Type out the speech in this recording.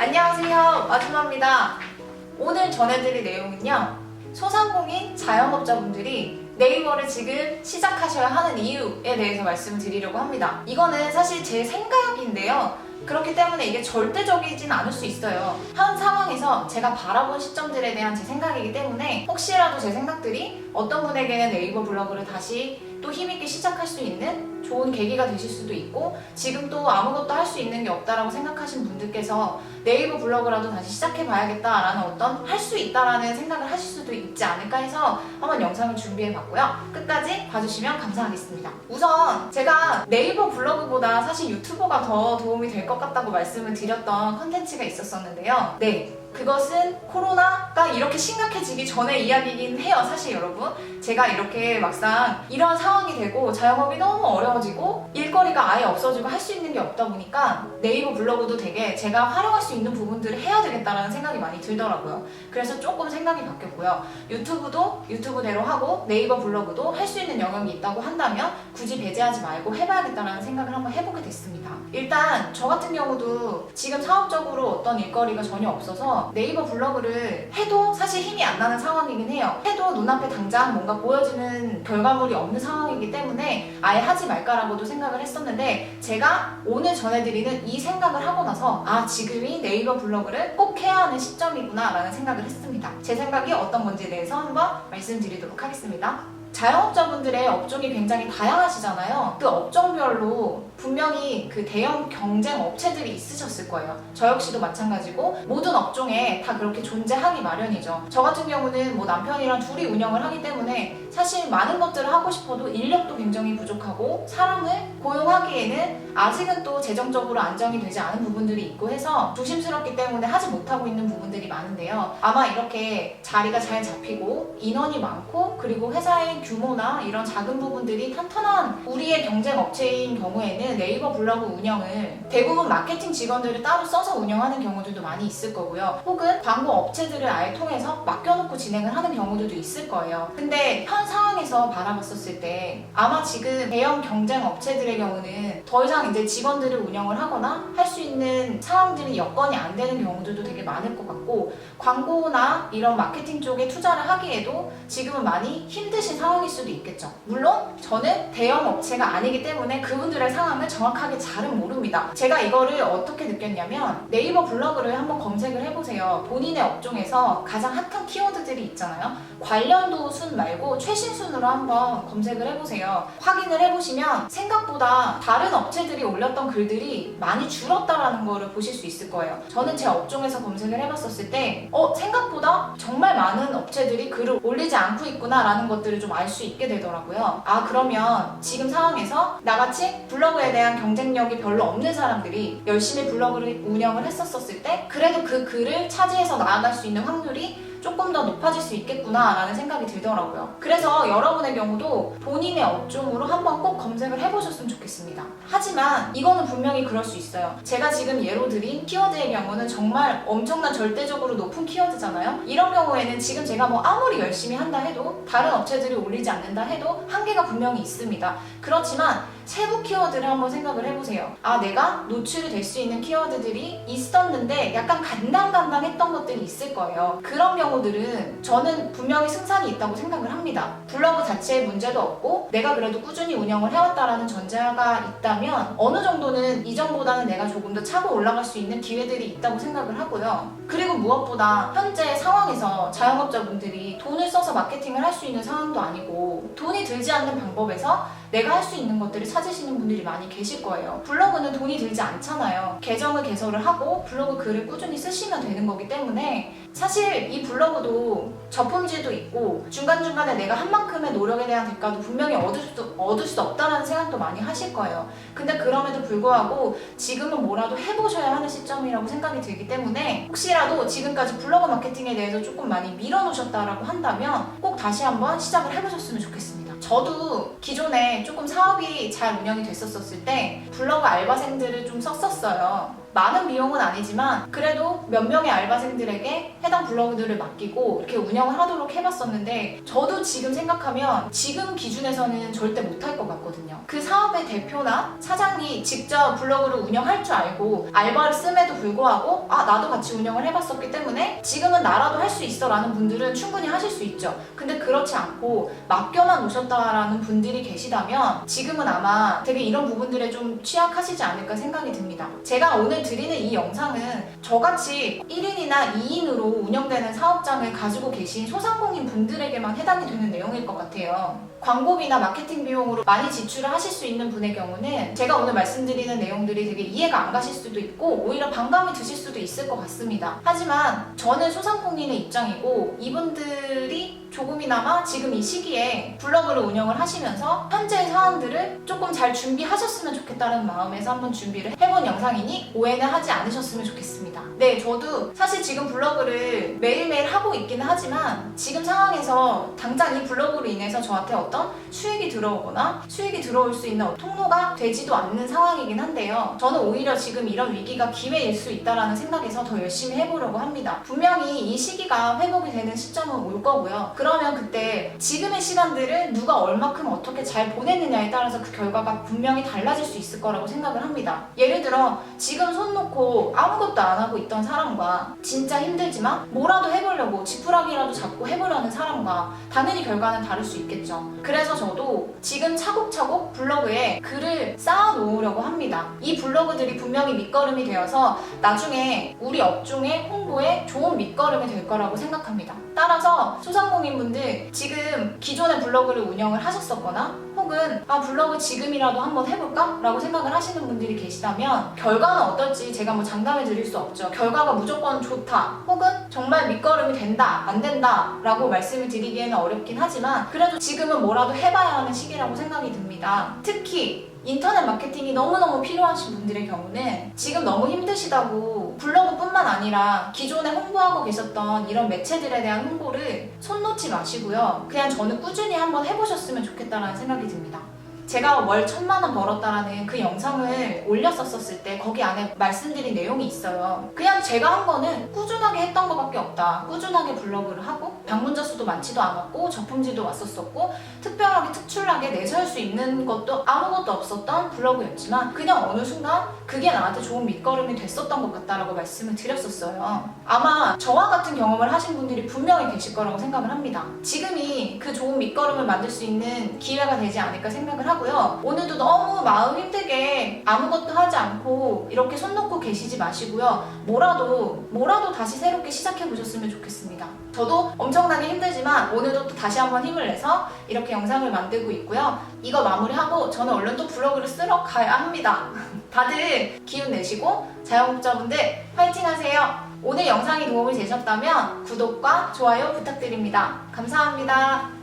안녕하세요, 아줌마입니다. 오늘 전해드릴 내용은요, 소상공인 자영업자분들이 네이버를 지금 시작하셔야 하는 이유에 대해서 말씀을 드리려고 합니다. 이거는 사실 제 생각인데요, 그렇기 때문에 이게 절대적이진 않을 수 있어요. 현 상황에서 제가 바라본 시점들에 대한 제 생각이기 때문에 혹시라도 제 생각들이 어떤 분에게는 네이버 블로그를 다시 또 힘있게 시작할 수 있는 좋은 계기가 되실 수도 있고, 지금 또 아무것도 할 수 있는 게 없다라고 생각하신 분들께서 네이버 블로그라도 다시 시작해봐야겠다라는 어떤 할 수 있다라는 생각을 하실 수도 있지 않을까 해서 한번 영상을 준비해봤고요. 끝까지 봐주시면 감사하겠습니다. 우선 제가 네이버 블로그보다 사실 유튜버가 더 도움이 될 것 같다고 말씀을 드렸던 컨텐츠가 있었었는데요. 네, 그것은 코로나가 이렇게 심각해지기 전의 이야기이긴 해요. 사실 여러분, 제가 이렇게 막상 이런 상황이 되고 자영업이 너무 어려워지고 일거리가 아예 없어지고 할 수 있는 게 없다 보니까 네이버 블로그도 되게 제가 활용할 수 있는 부분들을 해야 되겠다라는 생각이 많이 들더라고요. 그래서 조금 생각이 바뀌었고요. 유튜브도 유튜브대로 하고 네이버 블로그도 할 수 있는 영역이 있다고 한다면 굳이 배제하지 말고 해봐야겠다라는 생각을 한번 해보게 됐습니다. 일단 저 같은 경우도 지금 사업적으로 어떤 일거리가 전혀 없어서 네이버 블로그를 해도 사실 힘이 안 나는 상황이긴 해요. 해도 눈앞에 당장 뭔가 보여지는 결과물이 없는 상황이기 때문에 아예 하지 말까라고도 생각을 했었는데, 제가 오늘 전해드리는 이 생각을 하고 나서 지금이 네이버 블로그를 꼭 해야 하는 시점이구나 라는 생각을 했습니다. 제 생각이 어떤 건지에 대해서 한번 말씀드리도록 하겠습니다. 자영업자분들의 업종이 굉장히 다양하시잖아요. 그 업종별로 분명히 그 대형 경쟁 업체들이 있으셨을 거예요. 저 역시도 마찬가지고 모든 업종에 다 그렇게 존재하기 마련이죠. 저 같은 경우는 뭐 남편이랑 둘이 운영을 하기 때문에 사실 많은 것들을 하고 싶어도 인력도 굉장히 부족하고 사람을 고용하기에는 아직은 또 재정적으로 안정이 되지 않은 부분들이 있고 해서 조심스럽기 때문에 하지 못하고 있는 부분들이 많은데요. 아마 이렇게 자리가 잘 잡히고 인원이 많고 그리고 회사의 규모나 이런 작은 부분들이 탄탄한 우리의 경쟁 업체인 경우에는 네이버 블로그 운영을 대부분 마케팅 직원들을 따로 써서 운영하는 경우들도 많이 있을 거고요. 혹은 광고 업체들을 아예 통해서 맡겨놓고 진행을 하는 경우들도 있을 거예요. 근데 현 상황에서 바라봤었을 때 아마 지금 대형 경쟁 업체들의 경우는 더 이상 이제 직원들을 운영을 하거나 할 수 있는 상황들이 여건이 안 되는 경우들도 되게 많을 것 같고, 광고나 이런 마케팅 쪽에 투자를 하기에도 지금은 많이 힘드신 상황일 수도 있겠죠. 물론 저는 대형 업체가 아니기 때문에 그분들의 상황을 정확하게 잘은 모릅니다. 제가 이거를 어떻게 느꼈냐면, 네이버 블로그를 한번 검색을 해보세요. 본인의 업종에서 가장 핫한 키워드들이 있잖아요. 관련도 순 말고 최신 순으로 한번 검색을 해보세요. 확인을 해보시면 생각보다 다른 업체들이 올렸던 글들이 많이 줄었다라는 거를 보실 수 있을 거예요. 저는 제 업종에서 검색을 해봤었을 때 생각보다 정말 많은 업체들이 글을 올리지 않고 있구나 라는 것들을 좀 알 수 있게 되더라고요. 그러면 지금 상황에서 나같이 블로그에 대한 경쟁력이 별로 없는 사람들이 열심히 블로그를 운영을 했었을 때 그래도 그 글을 차지해서 나아갈 수 있는 확률이 조금 더 높아질 수 있겠구나 라는 생각이 들더라고요. 그래서 여러분의 경우도 본인의 업종으로 한번 꼭 검색을 해보셨으면 좋겠습니다. 하지만 이거는 분명히 그럴 수 있어요. 제가 지금 예로 드린 키워드의 경우는 정말 엄청난 절대적으로 높은 키워드잖아요. 이런 경우에는 지금 제가 뭐 아무리 열심히 한다 해도 다른 업체들이 올리지 않는다 해도 한계가 분명히 있습니다. 그렇지만 세부 키워드를 한번 생각을 해보세요. 내가 노출이 될 수 있는 키워드들이 있었는데 약간 간당간당했던 것들이 있을 거예요. 그런 경우들은 저는 분명히 승산이 있다고 생각을 합니다. 블로그 자체에 문제도 없고 내가 그래도 꾸준히 운영을 해왔다라는 전제가 있다면 어느 정도는 이전보다는 내가 조금 더 차고 올라갈 수 있는 기회들이 있다고 생각을 하고요. 그리고 무엇보다 현재 상황에서 자영업자분들이 돈을 써서 마케팅을 할 수 있는 상황도 아니고 돈이 들지 않는 방법에서 내가 할 수 있는 것들을 찾으시는 분들이 많이 계실 거예요. 블로그는 돈이 들지 않잖아요. 계정을 개설을 하고 블로그 글을 꾸준히 쓰시면 되는 거기 때문에 사실 이 블로그도 저품질도 있고 중간중간에 내가 한 만큼의 노력에 대한 대가도 분명히 얻을 수 없다는 생각도 많이 하실 거예요. 근데 그럼에도 불구하고 지금은 뭐라도 해보셔야 하는 시점이라고 생각이 들기 때문에 혹시라도 지금까지 블로그 마케팅에 대해서 조금 많이 밀어놓으셨다라고 한다면 꼭 다시 한번 시작을 해보셨으면 좋겠습니다. 저도 기존에 조금 사업이 잘 운영이 됐었을 때 블로그 알바생들을 좀 썼었어요. 많은 비용은 아니지만 그래도 몇 명의 알바생들에게 해당 블로그들을 맡기고 이렇게 운영을 하도록 해봤었는데, 저도 지금 생각하면 지금 기준에서는 절대 못할 것 같거든요. 그 사업의 대표나 사장이 직접 블로그를 운영할 줄 알고 알바를 씀에도 불구하고 나도 같이 운영을 해봤었기 때문에 지금은 나라도 할 수 있어 라는 분들은 충분히 하실 수 있죠. 근데 그렇지 않고 맡겨만 오셨다라는 분들이 계시다면 지금은 아마 되게 이런 부분들에 좀 취약하시지 않을까 생각이 듭니다. 제가 오늘 드리는 이 영상은 저같이 1인이나 2인으로 운영되는 사업장을 가지고 계신 소상공인 분들에게만 해당이 되는 내용일 것 같아요. 광고비나 마케팅 비용으로 많이 지출을 하실 수 있는 분의 경우는 제가 오늘 말씀드리는 내용들이 되게 이해가 안 가실 수도 있고 오히려 반감이 드실 수도 있을 것 같습니다. 하지만 저는 소상공인의 입장이고 이분들이 조금이나마 지금 이 시기에 블로그를 운영을 하시면서 현재의 사안들을 조금 잘 준비하셨으면 좋겠다는 마음에서 한번 준비를 해본 영상이니 오해는 하지 않으셨으면 좋겠습니다. 네, 저도 사실 지금 블로그를 매일매일 하고 있기는 하지만 지금 상황에서 당장 이 블로그로 인해서 저한테 어떤 수익이 들어오거나 수익이 들어올 수 있는 통로가 되지도 않는 상황이긴 한데요. 저는 오히려 지금 이런 위기가 기회일 수 있다는 생각에서 더 열심히 해보려고 합니다. 분명히 이 시기가 회복이 되는 시점은 올 거고요. 그러면 그때 지금의 시간들을 누가 얼마큼 어떻게 잘 보냈느냐에 따라서 그 결과가 분명히 달라질 수 있을 거라고 생각을 합니다. 예를 들어 지금 손 놓고 아무것도 안 하고 있던 사람과 진짜 힘들지만 뭐라도 해보려고 지푸라기라도 잡고 해보려는 사람과 당연히 결과는 다를 수 있겠죠. 그래서 저도 지금 차곡차곡 블로그에 글을 쌓아 놓으려고 합니다. 이 블로그들이 분명히 밑거름이 되어서 나중에 우리 업종의 홍보에 좋은 밑거름이 될 거라고 생각합니다. 따라서 소상공인분들 지금 기존의 블로그를 운영을 하셨었거나 혹은 블로그 지금이라도 한번 해볼까? 라고 생각을 하시는 분들이 계시다면 결과는 어떨지 제가 뭐 장담해 드릴 수 없죠. 결과가 무조건 좋다 혹은 정말 밑거름이 된다 안 된다 라고 말씀을 드리기에는 어렵긴 하지만 그래도 지금은 뭐라도 해봐야 하는 시기라고 생각이 듭니다. 특히 인터넷 마케팅이 너무너무 필요하신 분들의 경우는 지금 너무 힘드시다고 블로그뿐만 아니라 기존에 홍보하고 계셨던 이런 매체들에 대한 홍보를 손 놓지 마시고요. 그냥 저는 꾸준히 한번 해보셨으면 좋겠다는 생각이 듭니다. 제가 월 1,000만 원 벌었다라는 그 영상을 올렸었을 때 거기 안에 말씀드린 내용이 있어요. 그냥 제가 한 거는 꾸준하게 했던 것밖에 없다. 꾸준하게 블로그를 하고 방문자 수도 많지도 않았고 저품질도 왔었었고 특별하게 특출나게 내세울 수 있는 것도 아무것도 없었던 블로그였지만 그냥 어느 순간 그게 나한테 좋은 밑거름이 됐었던 것 같다라고 말씀을 드렸었어요. 아마 저와 같은 경험을 하신 분들이 분명히 계실 거라고 생각을 합니다. 지금이 그 좋은 밑거름을 만들 수 있는 기회가 되지 않을까 생각을 하고 오늘도 너무 마음 힘들게 아무것도 하지 않고 이렇게 손 놓고 계시지 마시고요. 뭐라도 다시 새롭게 시작해 보셨으면 좋겠습니다. 저도 엄청나게 힘들지만 오늘도 또 다시 한번 힘을 내서 이렇게 영상을 만들고 있고요. 이거 마무리하고 저는 얼른 또 블로그를 쓰러 가야 합니다. 다들 기운 내시고 자영업자분들 화이팅 하세요. 오늘 영상이 도움이 되셨다면 구독과 좋아요 부탁드립니다. 감사합니다.